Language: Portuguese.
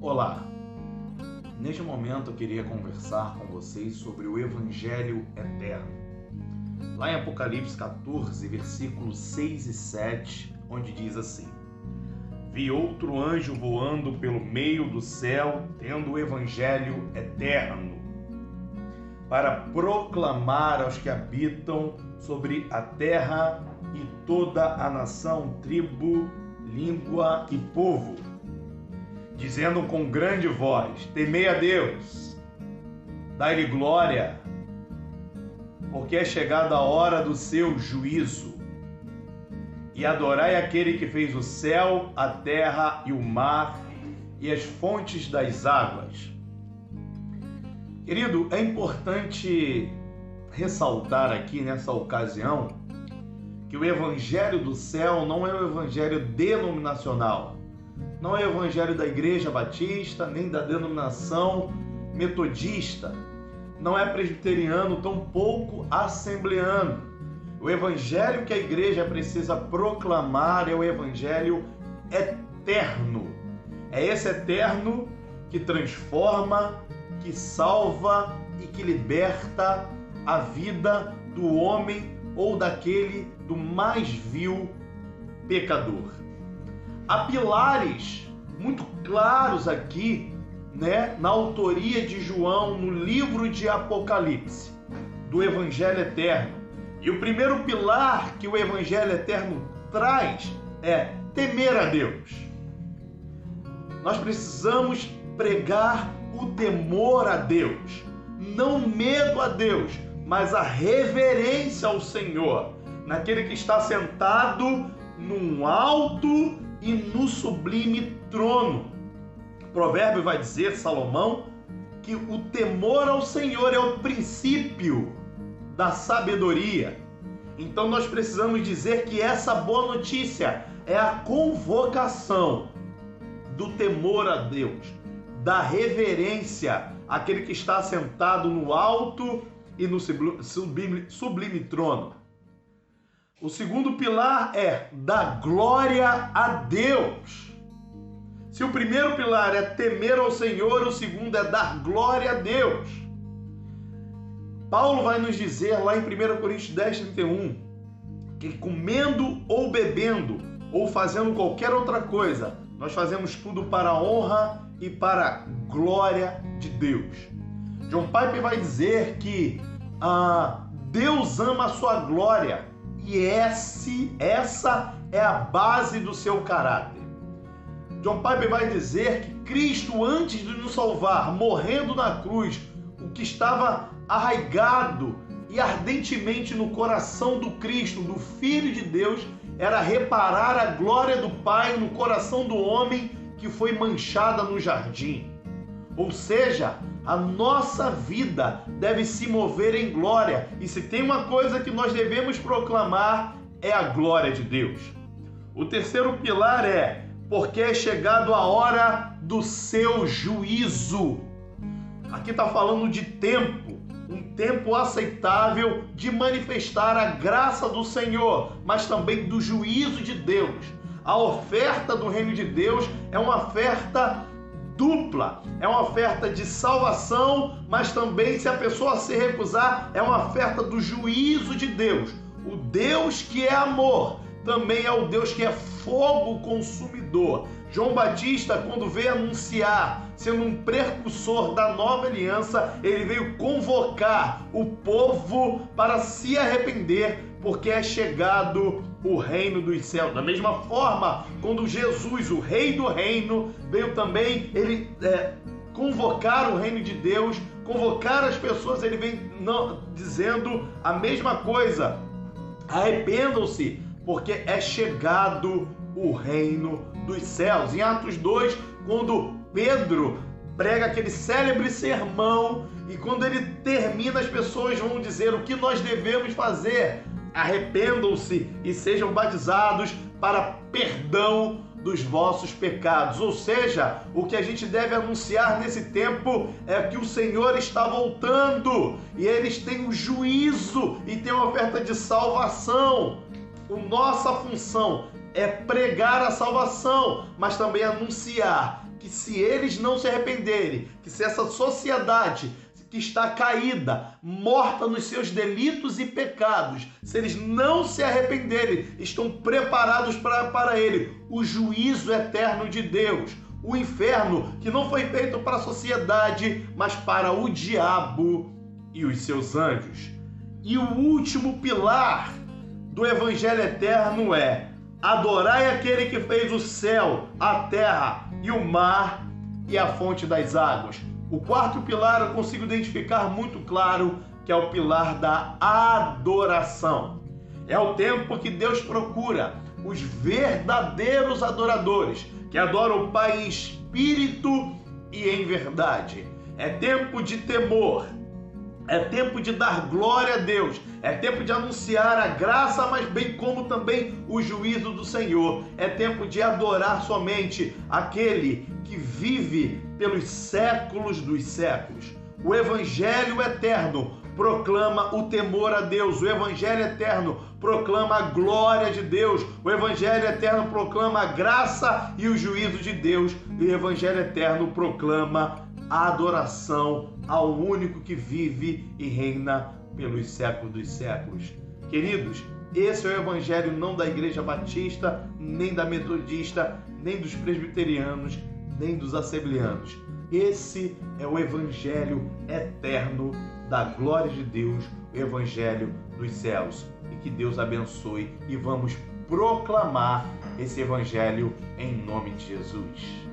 Olá, neste momento eu queria conversar com vocês sobre o Evangelho Eterno. Lá em Apocalipse 14, versículos 6 e 7, onde diz assim: Vi outro anjo voando pelo meio do céu, tendo o Evangelho Eterno, para proclamar aos que habitam sobre a terra e toda a nação, tribo, língua e povo, dizendo com grande voz: temei a Deus, dai-lhe glória, porque é chegada a hora do seu juízo, e adorai aquele que fez o céu, a terra e o mar e as fontes das águas. Querido, é importante ressaltar aqui nessa ocasião que o Evangelho do céu não é o Evangelho denominacional. Não é o Evangelho da Igreja Batista, nem da denominação metodista. Não é presbiteriano, tampouco assembleano. O Evangelho que a Igreja precisa proclamar é o Evangelho eterno. É esse eterno que transforma, que salva e que liberta a vida do homem ou daquele do mais vil pecador. Há pilares muito claros aqui, na autoria de João, no livro de Apocalipse, do Evangelho Eterno. E o primeiro pilar que o Evangelho Eterno traz é temer a Deus. Nós precisamos pregar o temor a Deus, não medo a Deus, mas a reverência ao Senhor, naquele que está sentado num alto e no sublime trono. O provérbio vai dizer, Salomão, que o temor ao Senhor é o princípio da sabedoria. Então nós precisamos dizer que essa boa notícia é a convocação do temor a Deus, da reverência àquele que está sentado no alto e no sublime trono. O segundo pilar é da glória a Deus. Se o primeiro pilar é temer ao Senhor, o segundo é dar glória a Deus. Paulo vai nos dizer lá em 1 Coríntios 10:31 que comendo ou bebendo ou fazendo qualquer outra coisa, nós fazemos tudo para a honra e para a glória de Deus. John Piper vai dizer que Deus ama a sua glória e essa é a base do seu caráter. John Piper vai dizer que Cristo, antes de nos salvar, morrendo na cruz, o que estava arraigado e ardentemente no coração do Cristo, do Filho de Deus, era reparar a glória do Pai no coração do homem que foi manchada no jardim. Ou seja, a nossa vida deve se mover em glória. E se tem uma coisa que nós devemos proclamar, é a glória de Deus. O terceiro pilar é porque é chegado a hora do seu juízo. Aqui está falando de tempo, um tempo aceitável de manifestar a graça do Senhor, mas também do juízo de Deus. A oferta do reino de Deus é uma oferta dupla, é uma oferta de salvação, mas também, se a pessoa se recusar, é uma oferta do juízo de Deus. O Deus que é amor também é o Deus que é fogo consumidor. João Batista, quando veio anunciar, sendo um precursor da nova aliança, ele veio convocar o povo para se arrepender, porque é chegado o reino dos céus. Da mesma forma, quando Jesus, o rei do reino, veio também, ele convocar o reino de Deus, convocar as pessoas, ele vem dizendo a mesma coisa: arrependam-se, porque é chegado o reino dos céus. Em Atos 2, quando Pedro prega aquele célebre sermão, e quando ele termina, as pessoas vão dizer o que nós devemos fazer: arrependam-se e sejam batizados para perdão dos vossos pecados. Ou seja, o que a gente deve anunciar nesse tempo é que o Senhor está voltando e eles têm o juízo e têm uma oferta de salvação. A nossa função é pregar a salvação, mas também anunciar que se eles não se arrependerem, que se essa sociedade que está caída, morta nos seus delitos e pecados, se eles não se arrependerem, estão preparados para ele, o juízo eterno de Deus, o inferno que não foi feito para a sociedade, mas para o diabo e os seus anjos. E o último pilar do evangelho eterno é: adorai aquele que fez o céu, a terra e o mar e a fonte das águas. O quarto pilar eu consigo identificar muito claro, que é o pilar da adoração. É o tempo que Deus procura os verdadeiros adoradores, que adoram o Pai em espírito e em verdade. É tempo de temor, é tempo de dar glória a Deus, é tempo de anunciar a graça, mas bem como também o juízo do Senhor. É tempo de adorar somente aquele que vive pelos séculos dos séculos. O Evangelho eterno proclama o temor a Deus, o Evangelho eterno proclama a glória de Deus, o Evangelho eterno proclama a graça e o juízo de Deus, e o Evangelho eterno proclama a adoração ao único que vive e reina pelos séculos dos séculos. Queridos, esse é o Evangelho não da Igreja Batista, nem da Metodista, nem dos presbiterianos, nem dos assembleanos. Esse é o Evangelho eterno da glória de Deus, o Evangelho dos céus. E que Deus abençoe e vamos proclamar esse Evangelho em nome de Jesus.